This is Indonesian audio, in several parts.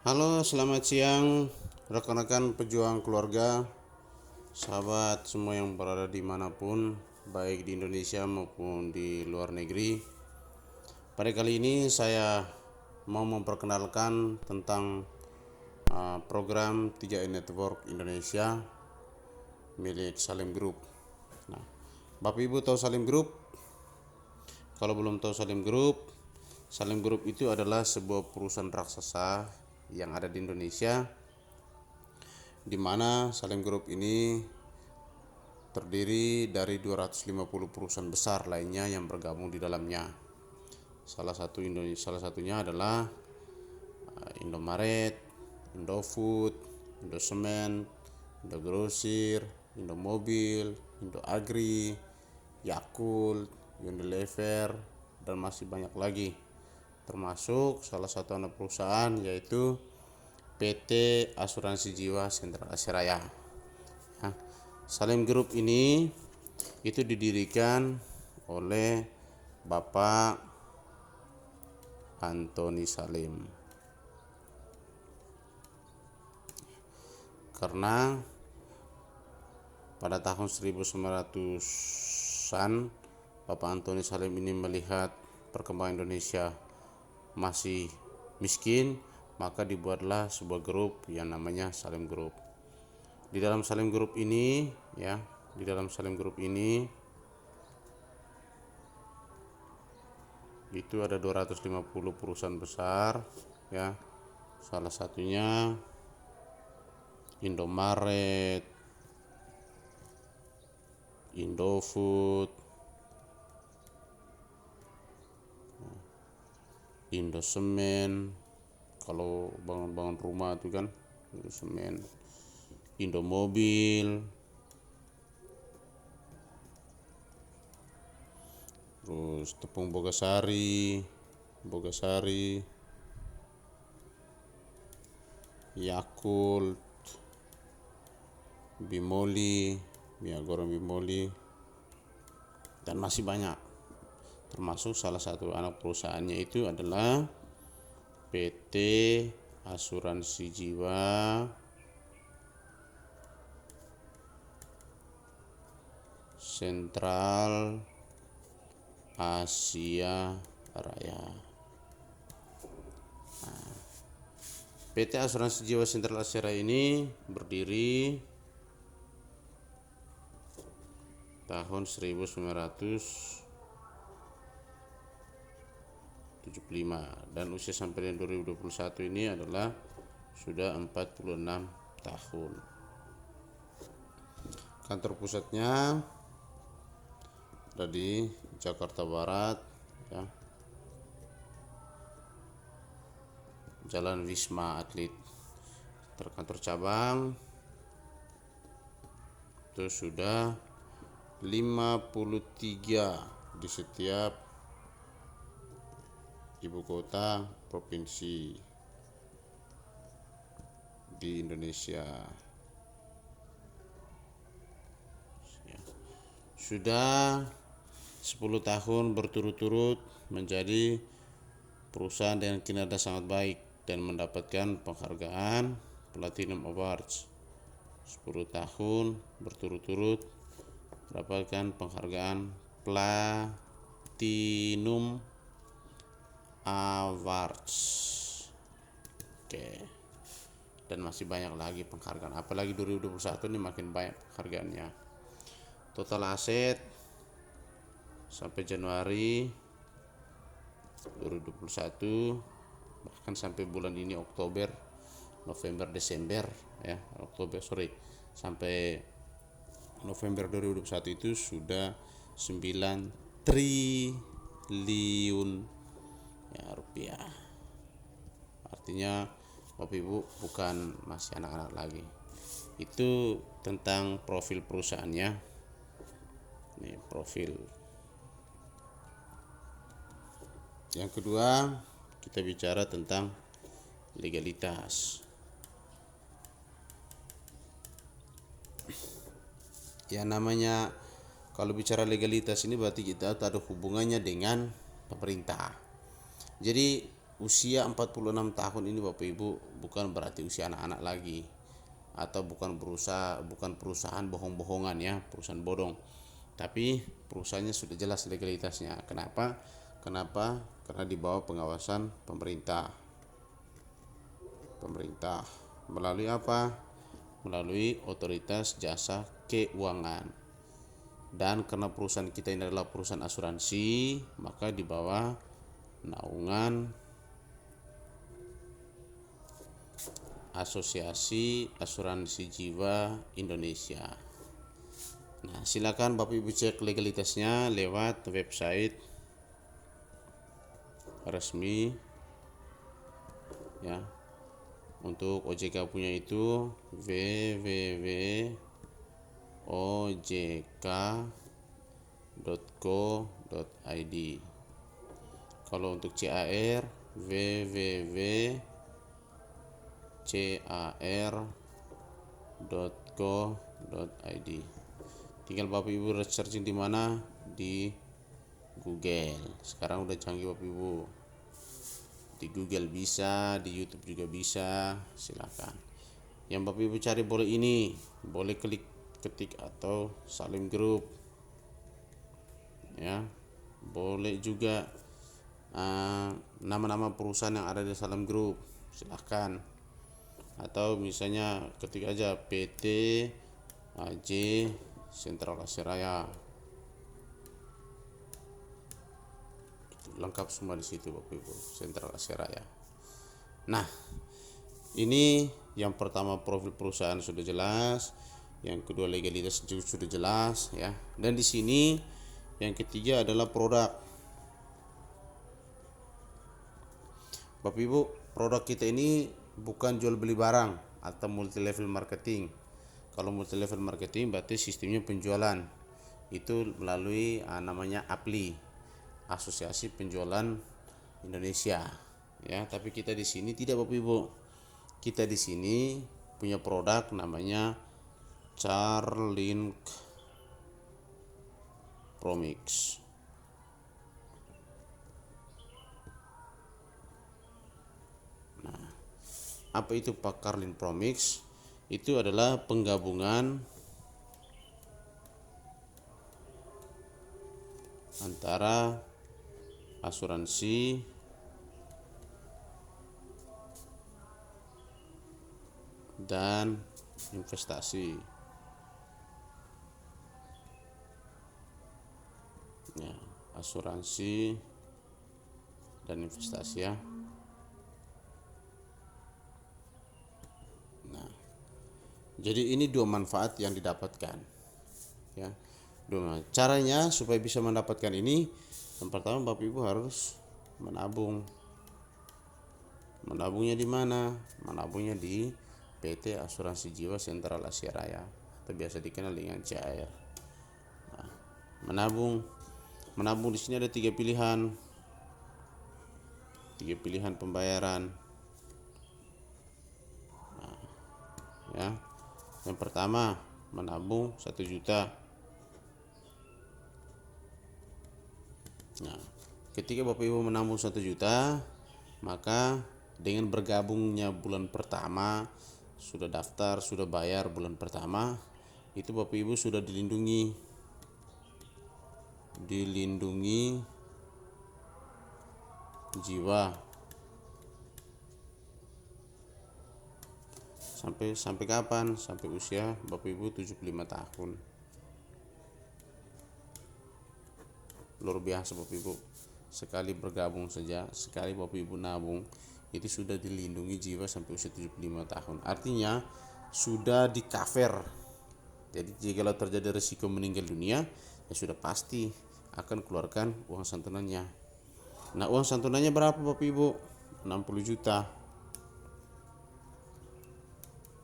Halo, selamat siang rekan-rekan pejuang keluarga, sahabat semua yang berada dimanapun, baik di Indonesia maupun di luar negeri. Pada kali ini saya mau memperkenalkan tentang program 3i Network Indonesia milik Salim Group. Nah, Bapak Ibu tahu Salim Group? Kalau belum tahu Salim Group itu adalah sebuah perusahaan raksasa yang ada di Indonesia, di mana Salim Group ini terdiri dari 250 perusahaan besar lainnya yang bergabung di dalamnya. Salah satunya adalah Indomaret, Indofood, Indosemen, Indogrosir, Indomobil, Indoagri, Yakult, Unilever, dan masih banyak lagi. Termasuk salah satu anak perusahaan yaitu PT Asuransi Jiwa Sentral Asia Raya. Nah, Salim Group ini itu didirikan oleh Bapak Antoni Salim, karena pada tahun 1900-an Bapak Antoni Salim ini melihat perkembangan Indonesia masih miskin, maka dibuatlah sebuah grup yang namanya Salim Group. Di dalam Salim Group ini itu ada 250 perusahaan besar ya. Salah satunya Indomaret, Indofood, Indosemen, kalau bangun-bangun rumah itu kan Indosemen, Indomobil, terus tepung Bogasari, Yakult, Bimoli, minyak goreng Bimoli, dan masih banyak. Termasuk salah satu anak perusahaannya itu adalah PT Asuransi Jiwa Sentral Asia Raya. PT Asuransi Jiwa Sentral Asia Raya ini berdiri tahun 1975 dan usia sampai 2021 ini adalah sudah 46 tahun. Kantor pusatnya ada di Jakarta Barat ya, Jalan Wisma Atlet. Terkantor cabang itu sudah 53 di setiap ibu kota provinsi di Indonesia. Sudah 10 tahun berturut-turut menjadi perusahaan dengan kinerja sangat baik dan mendapatkan penghargaan Platinum Awards. 10 tahun berturut-turut mendapatkan penghargaan Platinum Awards. Oke. Dan masih banyak lagi penghargaan. Apalagi 2021 ini makin banyak penghargaannya. Total aset sampai Januari 2021, bahkan sampai bulan ini Oktober, November, Desember ya, sampai November 2021 itu sudah 9 triliun ya rupiah. Artinya Bapak Ibu bukan masih anak-anak lagi. Itu tentang profil perusahaannya. Ini profil. Yang kedua, kita bicara tentang legalitas. Ya, namanya kalau bicara legalitas ini berarti kita ada hubungannya dengan pemerintah. Jadi usia 46 tahun ini Bapak Ibu bukan berarti usia anak-anak lagi, atau bukan perusahaan bohong-bohongan ya, perusahaan bodong. Tapi perusahaannya sudah jelas legalitasnya. Kenapa? Karena di bawah pengawasan pemerintah. Melalui apa? Melalui Otoritas Jasa Keuangan. Dan karena perusahaan kita ini adalah perusahaan asuransi, maka di bawah naungan Asosiasi Asuransi Jiwa Indonesia. Nah, silakan Bapak Ibu cek legalitasnya lewat website resmi ya. Untuk OJK punya itu www.ojk.co.id. Kalau untuk CAR www.car.co.id. Tinggal Bapak Ibu searching di mana, di Google. Sekarang udah canggih Bapak Ibu. Di Google bisa, di YouTube juga bisa, silakan. Yang Bapak Ibu cari boleh ini, boleh ketik atau Salim Group. Ya. Boleh juga nama-nama perusahaan yang ada di Salim Group, silahkan. Atau misalnya ketik aja PT AJ Sentral Asia Raya, itu lengkap semua di situ Bapak Ibu, Sentral Asia Raya. Nah, ini yang pertama profil perusahaan sudah jelas, yang kedua legalitas juga sudah jelas ya. Dan di sini yang ketiga adalah produk. Bapak Ibu, produk kita ini bukan jual beli barang atau multi level marketing. Kalau multi level marketing berarti sistemnya penjualan itu melalui namanya APLI, Asosiasi Penjualan Indonesia ya. Tapi kita di sini tidak Bapak Ibu. Kita di sini punya produk namanya Charlink Promix. Apa itu Pak Carlin Promix? Itu adalah penggabungan antara asuransi dan investasi. Ya, asuransi dan investasi ya. Jadi ini dua manfaat yang didapatkan ya. Caranya supaya bisa mendapatkan ini, yang pertama Bapak Ibu harus menabung. Menabungnya di mana? Menabungnya di PT Asuransi Jiwa Sentral Asia Raya atau biasa dikenal dengan CAR. Nah, menabung di sini ada tiga pilihan pembayaran. Nah, ya. Yang pertama menabung 1 juta. Nah, ketika Bapak Ibu menabung 1 juta, maka dengan bergabungnya bulan pertama, sudah daftar, sudah bayar bulan pertama, itu Bapak Ibu sudah dilindungi jiwa sampai kapan? Sampai usia Bapak Ibu 75 tahun. Luar biasa Bapak Ibu. Sekali bergabung saja, sekali Bapak Ibu nabung, itu sudah dilindungi jiwa sampai usia 75 tahun. Artinya sudah di cover. Jadi jika terjadi risiko meninggal dunia, ya sudah pasti akan keluarkan uang santunannya. Nah, uang santunannya berapa Bapak Ibu? 60 juta.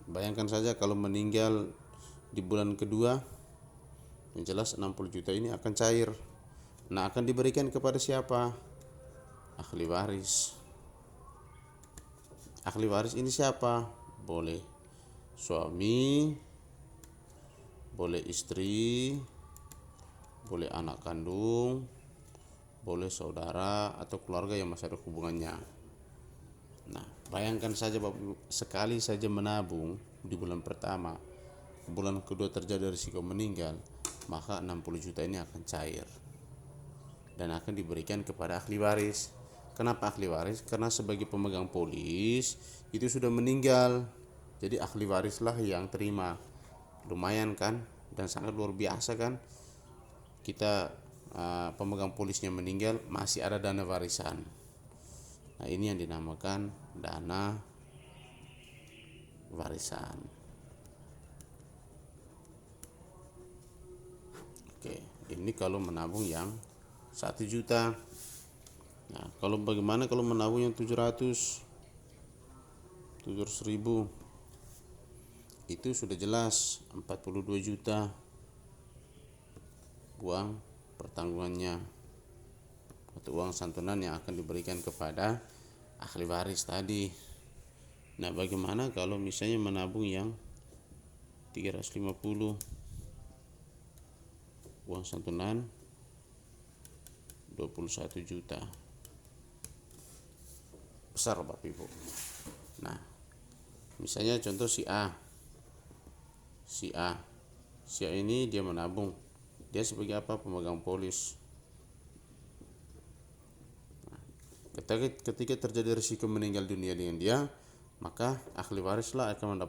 Bayangkan saja kalau meninggal di bulan kedua, yang jelas 60 juta ini akan cair. Nah, akan diberikan kepada siapa? Ahli waris. Ahli waris ini siapa? Boleh suami, boleh istri, boleh anak kandung, boleh saudara atau keluarga yang masih ada hubungannya. Nah, bayangkan saja Bapak Ibu, sekali saja menabung di bulan pertama, bulan kedua terjadi risiko meninggal, maka 60 juta ini akan cair dan akan diberikan kepada ahli waris. Kenapa ahli waris? Karena sebagai pemegang polis itu sudah meninggal, jadi ahli warislah yang terima. Lumayan kan, dan sangat luar biasa kan, kita pemegang polisnya meninggal masih ada dana warisan. Nah, ini yang dinamakan dana warisan. Oke, ini kalau menabung yang 1 juta. Nah, kalau bagaimana kalau menabung yang 700 ribu? Itu sudah jelas 42 juta uang pertanggungannya atau uang santunan yang akan diberikan kepada ahli waris tadi. Nah, bagaimana kalau misalnya menabung yang 350, uang santunan 21 juta? Besar Bapak Ibu. Nah, misalnya contoh si A. Si A ini dia menabung. Dia sebagai apa? Pemegang polis. Nah, ketika terjadi risiko meninggal dunia dengan dia, maka ahli warislah akan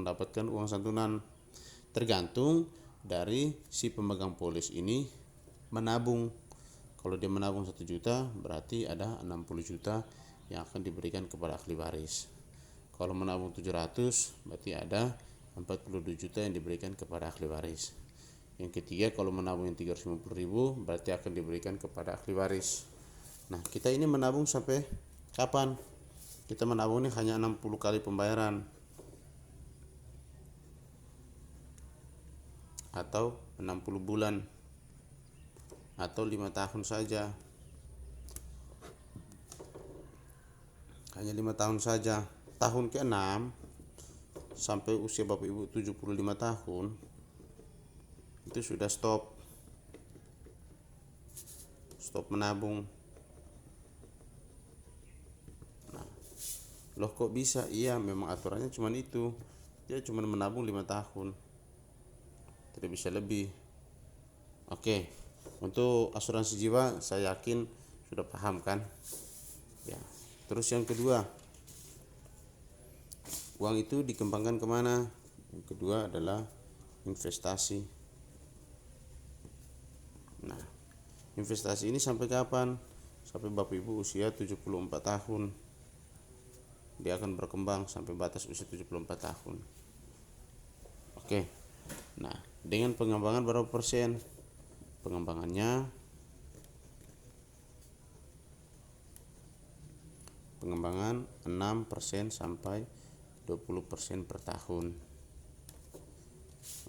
mendapatkan uang santunan, tergantung dari si pemegang polis ini menabung. Kalau dia menabung 1 juta, berarti ada 60 juta yang akan diberikan kepada ahli waris. Kalau menabung 700, berarti ada 42 juta yang diberikan kepada ahli waris. Yang ketiga, kalau menabung yang 350 ribu, berarti akan diberikan kepada ahli waris. Nah, kita ini menabung sampai kapan? Kita menabung ini hanya 60 kali pembayaran atau 60 bulan atau 5 tahun saja. Hanya 5 tahun saja. Tahun ke-6 sampai usia Bapak Ibu 75 tahun itu sudah stop menabung. Nah, loh kok bisa? Iya, memang aturannya cuma itu. Dia cuma menabung 5 tahun. Tidak bisa lebih. Oke. Untuk asuransi jiwa saya yakin sudah paham kan? Ya. Terus yang kedua, uang itu dikembangkan kemana? Yang kedua adalah investasi. Nah, investasi ini sampai kapan? Sampai Bapak Ibu usia 74 tahun. Dia akan berkembang sampai batas usia 74 tahun. Oke. Nah, dengan pengembangan berapa persen? Pengembangan 6% sampai 20% per tahun.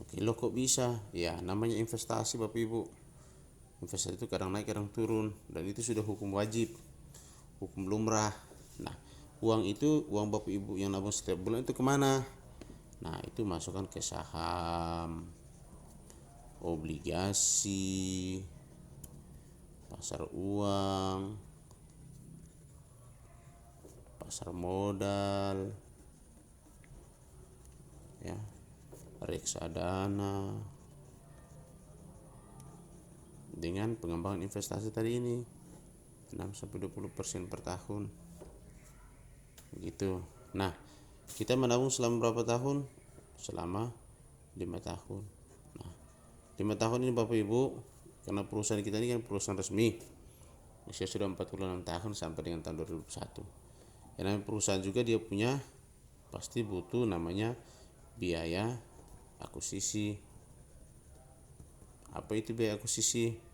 Oke, lo kok bisa? Ya, namanya investasi Bapak Ibu. Investasi itu kadang naik kadang turun, dan itu sudah hukum wajib, hukum lumrah. Nah, uang Bapak Ibu yang nabung setiap bulan itu kemana? Nah, itu masukkan ke saham, obligasi, pasar uang, pasar modal, ya, reksadana. Dengan pengembangan investasi tadi ini 6-20% per tahun. Begitu. Nah, kita menabung selama berapa tahun? Selama 5 tahun. Nah, 5 tahun ini Bapak Ibu, karena perusahaan kita ini kan perusahaan resmi, usia sudah 46 tahun sampai dengan tahun 2001. Yang namanya perusahaan juga dia punya pasti butuh namanya biaya akuisisi. Apa itu biaya akuisisi?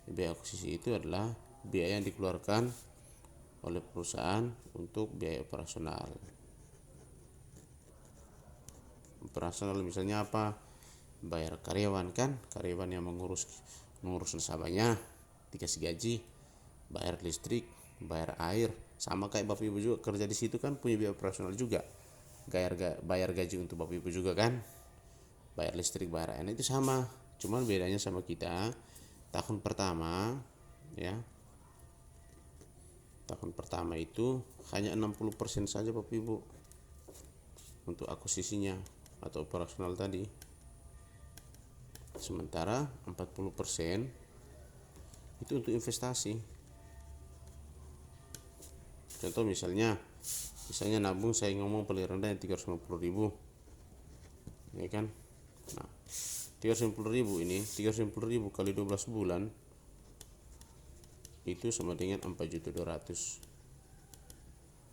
Biaya akuisisi itu adalah biaya yang dikeluarkan oleh perusahaan untuk biaya operasional. Operasional misalnya apa? Bayar karyawan kan, karyawan yang mengurus nasabahnya dikasih gaji, bayar listrik, bayar air, sama kayak Bapak Ibu juga kerja di situ kan punya biaya operasional juga. Bayar gaji untuk Bapak Ibu juga kan, bayar listrik, bayar air, itu sama. Cuman bedanya sama kita, tahun pertama ya Tahun pertama itu hanya 60% saja Bapak Ibu untuk akuisisinya atau operasional tadi. Sementara 40% itu untuk investasi. Contoh misalnya nabung saya ngomong paling rendah yang 350.000, ya kan. Nah, 350.000 ini 350.000 kali 12 bulan itu sama dengan 4.200.000.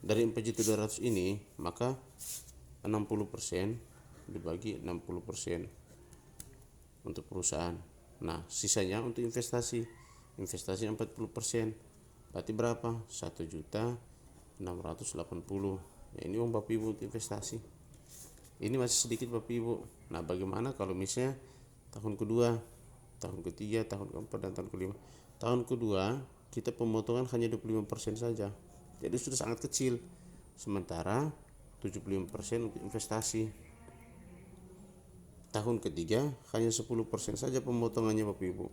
Dari 4.200.000 ini maka 60% dibagi 60% untuk perusahaan. Nah, sisanya untuk investasi 40%. Berarti berapa? 1.680.000. Ya, ini uang Bapak Ibu untuk investasi. Ini masih sedikit Bapak Ibu. Nah, bagaimana kalau misalnya tahun kedua, tahun ketiga, tahun keempat, dan tahun kelima? Tahun kedua kita pemotongan hanya 25% saja. Jadi sudah sangat kecil. Sementara 75% untuk investasi. Tahun ketiga hanya 10% saja pemotongannya Bapak Ibu.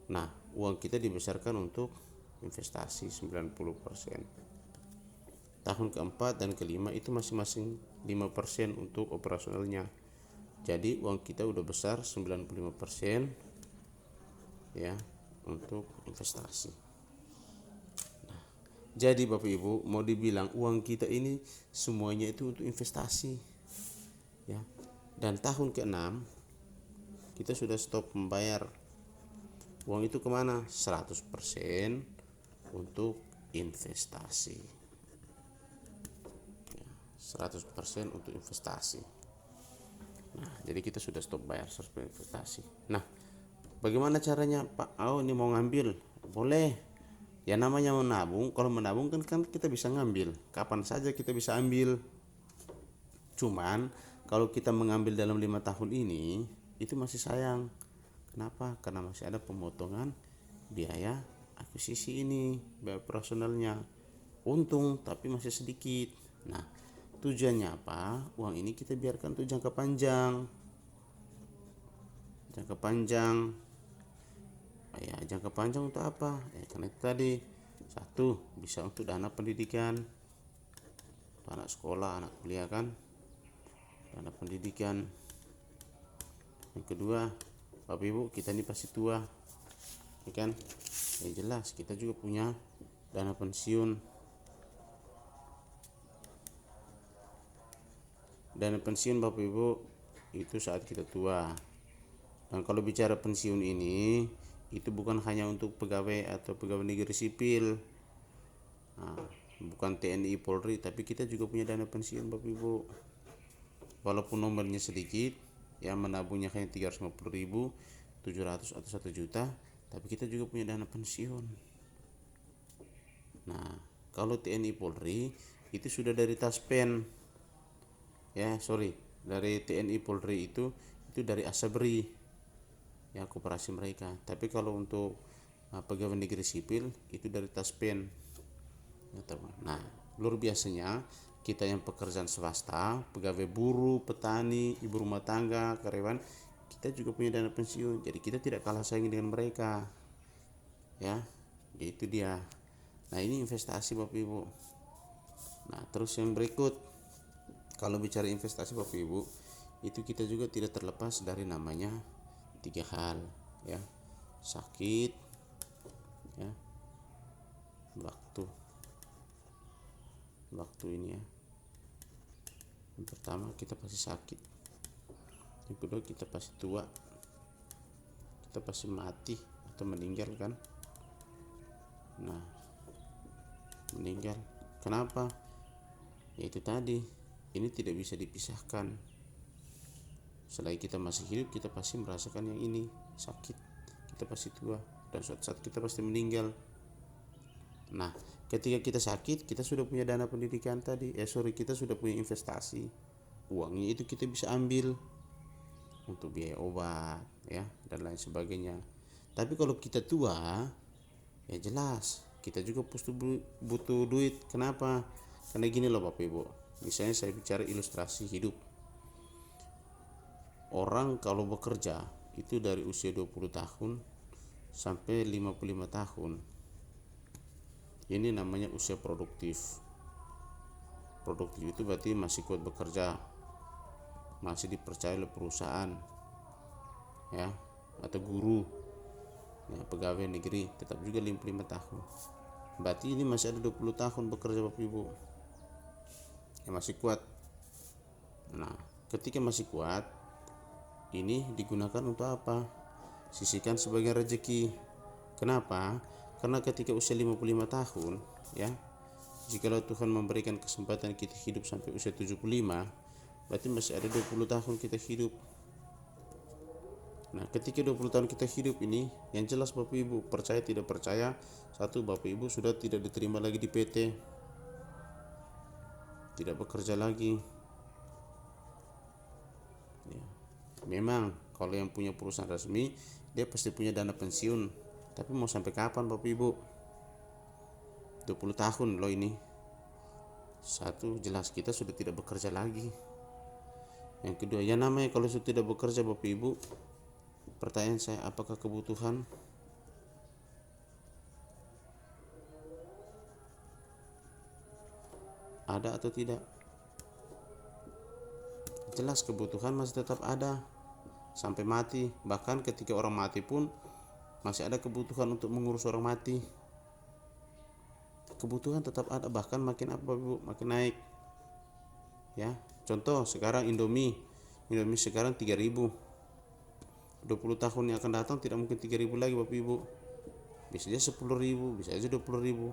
Nah, uang kita dibesarkan untuk investasi 90%. Tahun keempat dan kelima itu masing-masing 5% untuk operasionalnya. Jadi uang kita udah besar 95% ya untuk investasi. Nah, jadi Bapak Ibu mau dibilang uang kita ini semuanya itu untuk investasi ya. Dan tahun ke-6 kita sudah stop membayar. Uang itu kemana? 100% untuk investasi ya, 100% untuk investasi. Nah, jadi kita sudah stop bayar 100% investasi. Nah, bagaimana caranya Pak? Oh, ini mau ngambil? Boleh. Ya namanya menabung. Kalau menabung kan kita bisa ngambil kapan saja, kita bisa ambil. Cuman kalau kita mengambil dalam 5 tahun ini itu masih sayang. Kenapa? Karena masih ada pemotongan biaya akuisisi ini, biaya operasionalnya. Untung tapi masih sedikit. Nah, tujuannya apa? Uang ini kita biarkan untuk jangka panjang. Jangka panjang. Ya, jangka panjang untuk apa? Karena itu tadi, satu, bisa untuk dana pendidikan, anak sekolah, anak kuliah kan, dana pendidikan. Yang kedua, Bapak Ibu kita ini pasti tua, ya kan? Ya jelas kita juga punya dana pensiun. Dana pensiun Bapak Ibu itu saat kita tua. Dan kalau bicara pensiun ini itu bukan hanya untuk pegawai atau pegawai negeri sipil, nah, bukan TNI Polri, tapi kita juga punya dana pensiun Bapak Ibu. Walaupun nomornya sedikit, ya menabungnya hanya 350.000, 700 atau 1 juta, tapi kita juga punya dana pensiun. Nah, kalau TNI Polri itu sudah dari Taspen, dari TNI Polri itu dari Asabri, ya koperasi mereka. Tapi kalau untuk pegawai negeri sipil itu dari Taspen, ya, teman. Nah, luar biasanya kita yang pekerjaan swasta, pegawai buruh, petani, ibu rumah tangga, karyawan, kita juga punya dana pensiun. Jadi kita tidak kalah saing dengan mereka, ya. Itu dia. Nah, ini investasi Bapak Ibu. Nah, terus yang berikut, kalau bicara investasi Bapak Ibu, itu kita juga tidak terlepas dari namanya 3 hal, ya. Sakit, ya. Waktu ini ya. Yang pertama kita pasti sakit. Yang kedua kita pasti tua. Kita pasti mati atau meninggal kan. Nah, meninggal. Kenapa? Ya itu tadi, ini tidak bisa dipisahkan. Selagi kita masih hidup kita pasti merasakan yang ini, sakit. Kita pasti tua dan suatu saat kita pasti meninggal. Nah, ketika kita sakit kita sudah punya dana pendidikan tadi. Kita sudah punya investasi. Uangnya itu kita bisa ambil untuk biaya obat, ya, dan lain sebagainya. Tapi kalau kita tua, ya jelas kita juga butuh duit. Kenapa? Karena gini loh Bapak Ibu. Misalnya saya bicara ilustrasi hidup. Orang kalau bekerja itu dari usia 20 tahun sampai 55 tahun. Ini namanya usia produktif. Produktif itu berarti masih kuat bekerja, masih dipercaya oleh perusahaan, ya, atau guru, ya, pegawai negeri tetap juga 55 tahun. Berarti ini masih ada 20 tahun bekerja Bapak Ibu, ya, masih kuat. Nah, ketika masih kuat, ini digunakan untuk apa? Sisihkan sebagai rezeki. Kenapa? Karena ketika usia 55 tahun, ya, jikalau Tuhan memberikan kesempatan kita hidup sampai usia 75, berarti masih ada 20 tahun kita hidup. Nah, ketika 20 tahun kita hidup ini, yang jelas Bapak Ibu, percaya tidak percaya, satu, Bapak Ibu sudah tidak diterima lagi di PT, tidak bekerja lagi. Ya. Memang kalau yang punya perusahaan resmi, dia pasti punya dana pensiun. Tapi mau sampai kapan Bapak Ibu? 20 tahun loh ini. Satu, jelas kita sudah tidak bekerja lagi. Yang kedua, ya namanya kalau sudah tidak bekerja Bapak Ibu, pertanyaan saya, apakah kebutuhan? Ada atau tidak? Jelas kebutuhan masih tetap ada sampai mati. Bahkan ketika orang mati pun masih ada kebutuhan untuk mengurus orang mati. Kebutuhan tetap ada, bahkan makin apa Bu? Makin naik. Ya, contoh sekarang Indomie sekarang 3.000. 20 tahun yang akan datang tidak mungkin 3.000 lagi Bapak Ibu. Bisa aja 10.000, bisa aja 20.000.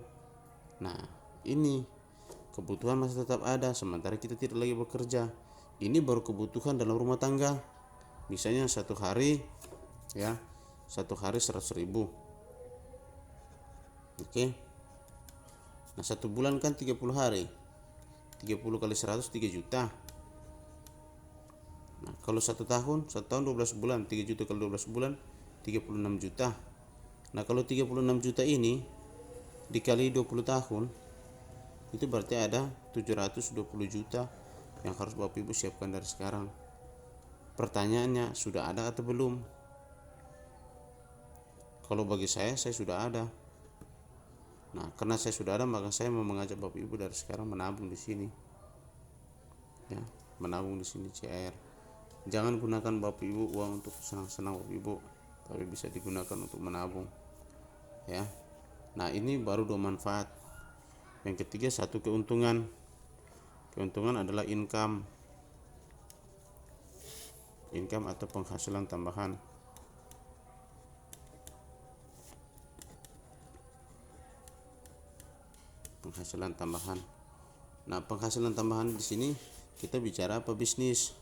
Nah, ini kebutuhan masih tetap ada sementara kita tidak lagi bekerja. Ini baru kebutuhan dalam rumah tangga. Misalnya satu hari, ya, satu hari 100.000. Oke. Nah, satu bulan kan 30 hari. 30 kali 100 3 juta. Nah, kalau satu tahun 12 bulan, 3 juta kali 12 bulan 36 juta. Nah, kalau 36 juta ini dikali 20 tahun, itu berarti ada 720 juta yang harus Bapak Ibu siapkan dari sekarang. Pertanyaannya, sudah ada atau belum? Kalau bagi saya sudah ada. Nah, karena saya sudah ada, maka saya mau mengajak Bapak Ibu dari sekarang menabung di sini. Ya, menabung di sini CR. Jangan gunakan Bapak Ibu uang untuk senang-senang Bapak Ibu, tapi bisa digunakan untuk menabung. Ya. Nah, ini baru dua manfaat. Yang ketiga, satu keuntungan. Keuntungan adalah income atau penghasilan tambahan. Penghasilan tambahan. Nah, penghasilan tambahan di sini kita bicara apa? Bisnis.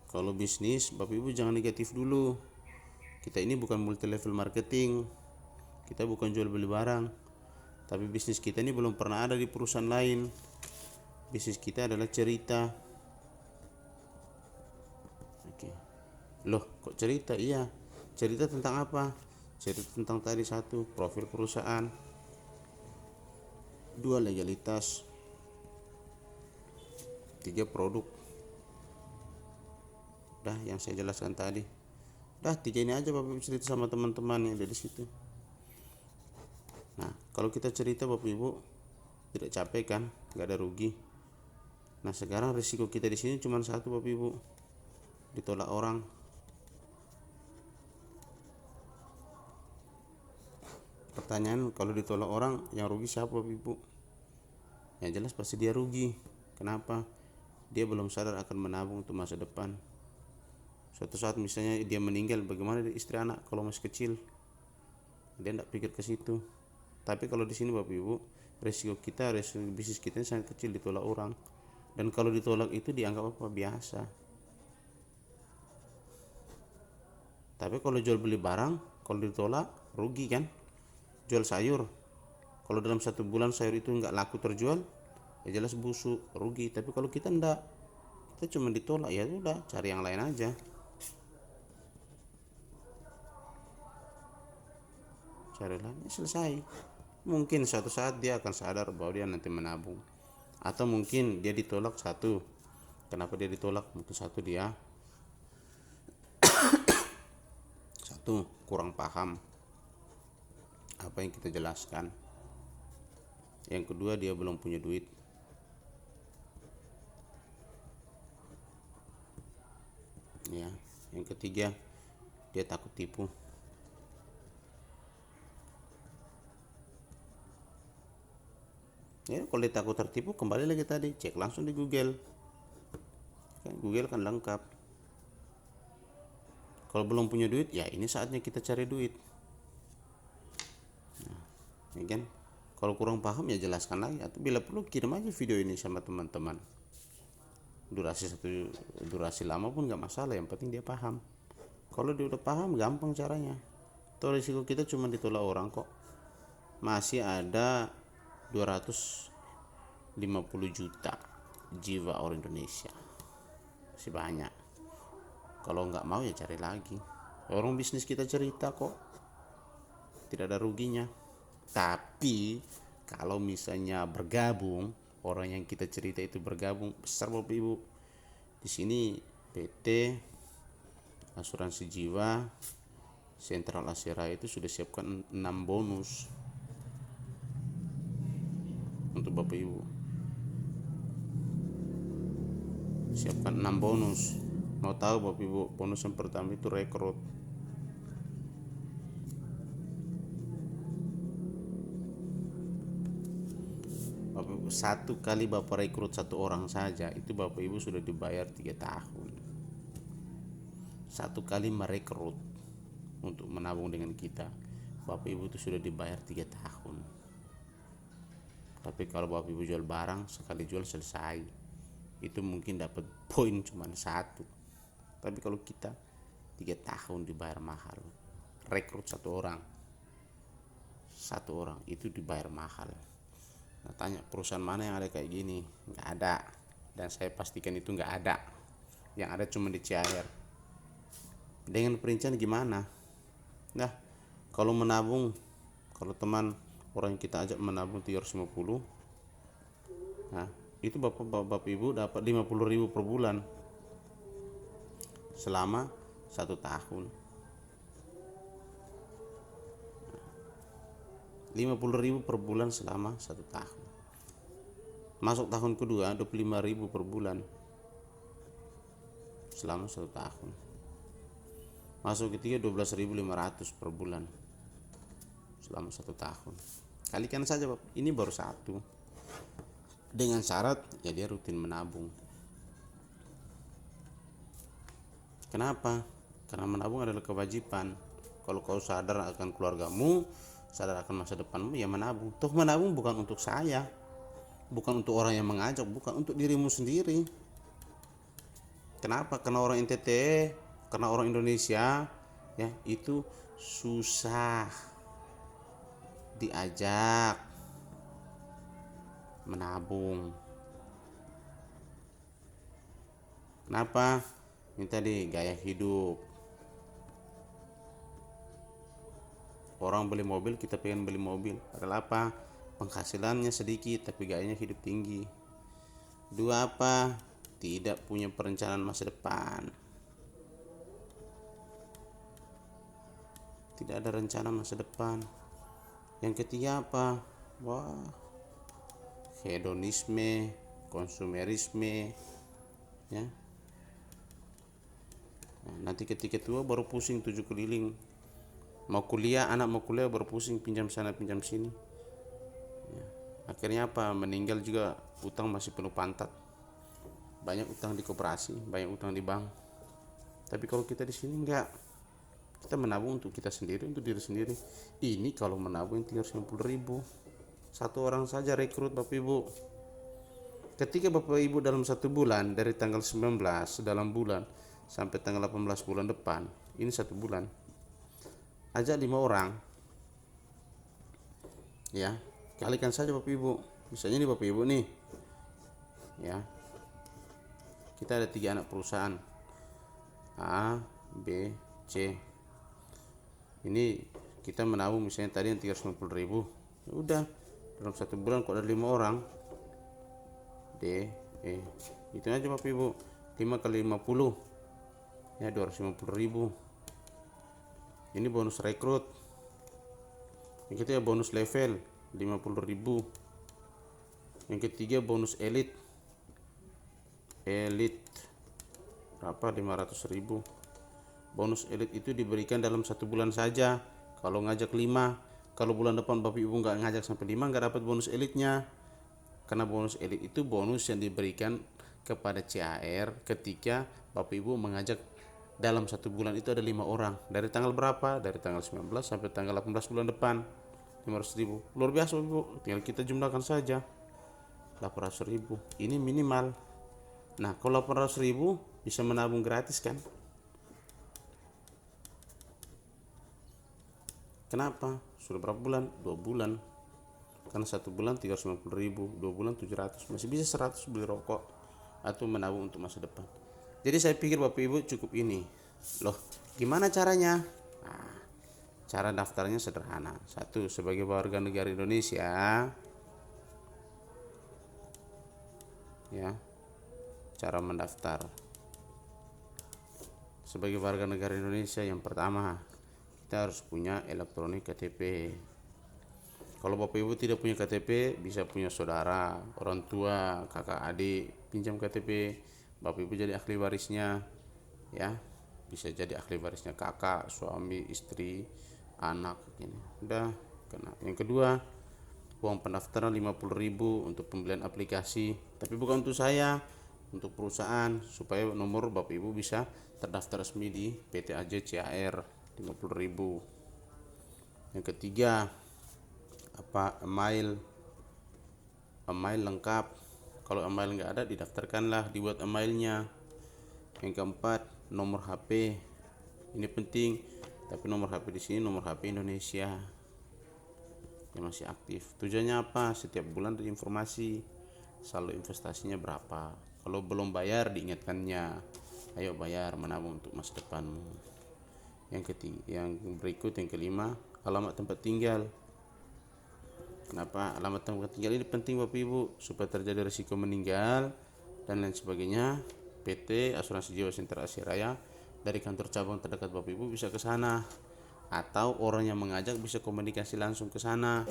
Kalau bisnis, Bapak Ibu jangan negatif dulu. Kita ini bukan multi level marketing. Kita bukan jual beli barang. Tapi bisnis kita ini belum pernah ada di perusahaan lain. Bisnis kita adalah cerita. Oke. Loh, kok cerita? Iya. Cerita tentang apa? Cerita tentang tadi, satu, profil perusahaan. Dua, legalitas. Tiga, produk. Dah yang saya jelaskan tadi. Dah tiga ini aja Bapak Ibu cerita sama teman-teman yang ada di situ. Nah, kalau kita cerita Bapak Ibu tidak capek kan, nggak ada rugi. Nah, sekarang risiko kita di sini cuma satu Bapak Ibu, ditolak orang. Pertanyaan, kalau ditolak orang yang rugi siapa Bapak Ibu? Yang jelas pasti dia rugi. Kenapa? Dia belum sadar akan menabung untuk masa depan. Suatu saat misalnya dia meninggal, bagaimana istri anak kalau masih kecil? Dia tidak pikir ke situ. Tapi kalau di sini Bapak Ibu, resiko bisnis kita sangat kecil ditolak orang. Dan kalau ditolak itu dianggap apa? Biasa. Tapi kalau jual beli barang, kalau ditolak rugi kan? Jual sayur, kalau dalam satu bulan sayur itu nggak laku terjual, ya jelas busuk, rugi. Tapi kalau kita enggak, kita cuma ditolak, ya udah cari yang lain aja. Cari lain, ya selesai. Mungkin suatu saat dia akan sadar bahwa dia nanti menabung. Atau mungkin dia ditolak satu. Kenapa dia ditolak? Mungkin satu, dia kurang paham. apa yang kita jelaskan. Yang kedua, dia belum punya duit. Ya, yang ketiga, dia takut tipu. Ya, kalau dia takut tertipu, kembali lagi tadi, cek langsung di Google. Google kan lengkap. Kalau belum punya duit, ya ini saatnya kita cari duit. Nah, ya kan? Kalau kurang paham ya jelaskan lagi, atau bila perlu kirim aja video ini sama teman-teman. Durasi lama pun nggak masalah, yang penting dia paham. Kalau dia udah paham, gampang caranya. Toh risiko kita cuma ditolak orang kok. Masih ada 250 juta jiwa orang Indonesia, masih banyak. Kalau nggak mau ya cari lagi. Orang bisnis kita cerita kok, tidak ada ruginya. Tapi kalau misalnya bergabung, orang yang kita cerita itu bergabung besar Bapak Ibu. Di sini PT Asuransi Jiwa Sentral Asia Raya itu sudah siapkan 6 bonus untuk Bapak Ibu. Siapkan 6 bonus. Mau tahu Bapak Ibu, bonus yang pertama itu rekrut. Bapak Ibu, satu kali Bapak rekrut satu orang saja, itu Bapak Ibu sudah dibayar 3 tahun. Satu kali merekrut untuk menabung dengan kita, Bapak Ibu itu sudah dibayar 3 tahun. Tapi kalau Bapak Ibu jual barang, sekali jual selesai, itu mungkin dapat poin cuma 1. Tapi kalau kita 3 tahun dibayar mahal. Rekrut satu orang itu dibayar mahal. Nah, tanya perusahaan mana yang ada kayak gini? Nggak ada, dan saya pastikan itu nggak ada. Yang ada cuma di CR. Dengan perincian gimana? Nah, kalau menabung, kalau teman orang yang kita ajak menabung 350, nah itu bapak ibu dapat 50.000 per bulan selama 1 tahun. 50.000 per bulan selama 1 tahun. Masuk tahun kedua 25.000 per bulan selama 1 tahun. Masuk ketiga 12.500 per bulan selama 1 tahun. Kalikan saja Bapak, ini baru 1. Dengan syarat ya dia rutin menabung. Kenapa? Karena menabung adalah kewajiban. Kalau kau sadar akan keluargamu, sadar akan masa depanmu, ya menabung. Toh menabung bukan untuk saya, bukan untuk orang yang mengajak, bukan untuk dirimu sendiri. Kenapa? Karena orang NTT, karena orang Indonesia ya itu susah diajak menabung. Kenapa? Ini tadi gaya hidup. Orang beli mobil, kita pengen beli mobil. Padahal apa? Penghasilannya sedikit tapi gayanya hidup tinggi. Dua apa? Tidak punya perencanaan masa depan. Tidak ada rencana masa depan. Yang ketiga apa? Wah, hedonisme, konsumerisme, ya. Nah, nanti ketika tua baru pusing 7 keliling. Mau kuliah, anak mau kuliah baru pusing pinjam sana pinjam sini. Ya. Akhirnya apa? Meninggal juga utang masih penuh pantat. Banyak utang di koperasi, banyak utang di bank. Tapi kalau kita di sini enggak. Kita menabung untuk kita sendiri, untuk diri sendiri. Ini kalau menabung 350.000 satu orang saja rekrut Bapak Ibu. Ketika Bapak Ibu dalam 1 bulan, dari tanggal 19 dalam bulan sampai tanggal 18 bulan depan, ini 1 bulan, ajak 5 orang, ya kalikan saja Bapak Ibu. Misalnya nih Bapak Ibu nih, ya kita ada 3 anak perusahaan A, B, C. Ini kita menabung misalnya tadi yang 350.000. Ya udah, dalam 1 bulan kok ada 5 orang, D, E, itu aja Bapak Ibu. 5 kali 50 ya 250.000. Ini bonus rekrut. Yang ketiga bonus level 50.000. Yang ketiga bonus elite berapa, 500.000. Bonus elite itu diberikan dalam 1 bulan saja. Kalau ngajak 5, kalau bulan depan Bapak Ibu nggak ngajak sampai 5, nggak dapat bonus elitnya. Karena bonus elite itu bonus yang diberikan kepada CAR ketika Bapak Ibu mengajak dalam 1 bulan itu ada 5 orang. Dari tanggal berapa? Dari tanggal 19 sampai tanggal 18 bulan depan. 500.000. Luar biasa Bapak Ibu. Tinggal kita jumlahkan saja. 800.000. Ini minimal. Nah, kalau 800.000 bisa menabung gratis kan? Kenapa? Sudah berapa bulan? 2 bulan. Karena 1 bulan 350.000, 2 bulan 700, masih bisa 100 beli rokok atau menabung untuk masa depan. Jadi saya pikir Bapak Ibu cukup ini. Loh, gimana caranya? Nah, cara daftarnya sederhana. 1, sebagai warga negara Indonesia, ya, cara mendaftar. Sebagai warga negara Indonesia, yang pertama kita harus punya elektronik KTP. Kalau Bapak Ibu tidak punya KTP, bisa punya saudara, orang tua, kakak adik, pinjam KTP. Bapak Ibu jadi ahli warisnya, ya. Bisa jadi ahli warisnya kakak, suami, istri, anak, ini. Udah kena. Yang kedua, uang pendaftaran 50.000 untuk pembelian aplikasi, tapi bukan untuk saya, untuk perusahaan, supaya nomor Bapak Ibu bisa terdaftar resmi di PT AJ CAR. 50.000. Yang ketiga, email lengkap. Kalau email nggak ada, didaftarkanlah, dibuat emailnya. Yang keempat, nomor HP. Ini penting, tapi nomor HP di sini nomor HP Indonesia yang masih aktif. Tujuannya apa? Setiap bulan ada informasi saldo investasinya berapa. Kalau belum bayar, diingatkannya, ayo bayar, menabung untuk masa depanmu. Yang berikut, yang kelima, alamat tempat tinggal. Kenapa alamat tempat tinggal ini penting Bapak Ibu? Supaya terjadi risiko meninggal dan lain sebagainya, PT Asuransi Jiwa Sentral Asia Raya dari kantor cabang terdekat Bapak Ibu bisa ke sana, atau orang yang mengajak bisa komunikasi langsung ke sana.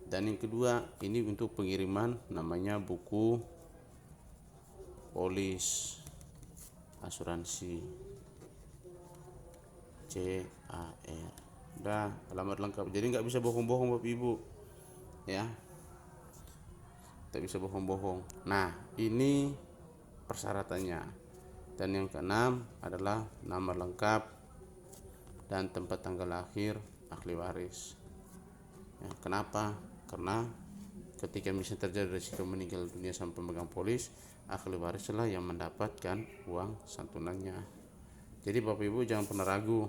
Dan yang kedua, ini untuk pengiriman, namanya buku polis asuransi CAR. Udah, alamat lengkap. Jadi nggak bisa bohong-bohong Bapak Ibu, ya, tidak bisa bohong-bohong. Nah, ini persyaratannya. Dan yang keenam adalah nama lengkap dan tempat tanggal lahir ahli waris. Ya, kenapa? Karena ketika misalnya terjadi risiko meninggal dunia sampai pemegang polis, ahli waris lah yang mendapatkan uang santunannya. Jadi Bapak Ibu jangan pernah ragu,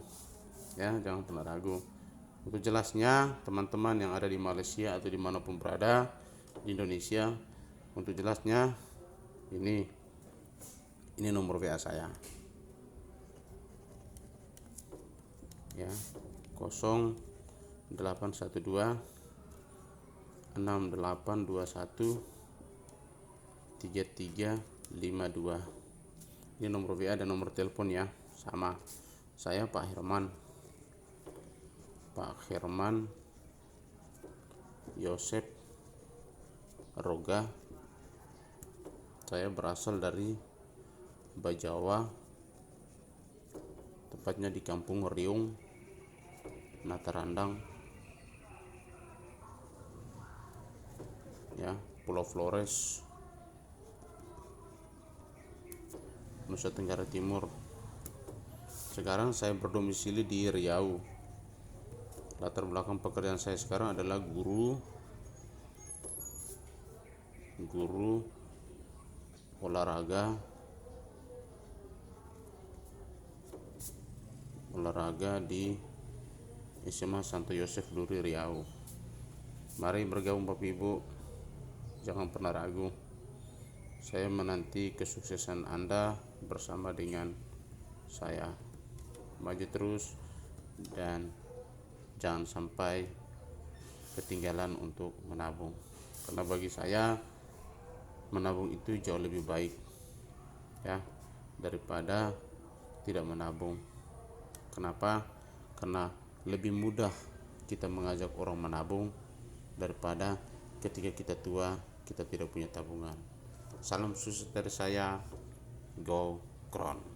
ya, jangan pernah ragu. Untuk jelasnya, teman-teman yang ada di Malaysia atau dimanapun berada di Indonesia, untuk jelasnya ini nomor WA saya, ya, 0812 6821 3352. Ini nomor WA dan nomor telepon, ya, sama. Saya Pak Herman Yosep Roga. Saya berasal dari Bajawa, tepatnya di Kampung Riung, Natarandang, ya, Pulau Flores, Nusa Tenggara Timur. Sekarang saya berdomisili di Riau. Latar belakang pekerjaan saya sekarang adalah guru olahraga di SMA Santo Yosef Duri Riau. Mari bergabung Bapak Ibu, jangan pernah ragu. Saya menanti kesuksesan Anda bersama dengan saya. Maju terus dan jangan sampai ketinggalan untuk menabung, karena bagi saya menabung itu jauh lebih baik, ya, daripada tidak menabung. Kenapa? Karena lebih mudah kita mengajak orang menabung daripada ketika kita tua kita tidak punya tabungan. Salam sukses dari saya, Go Kron.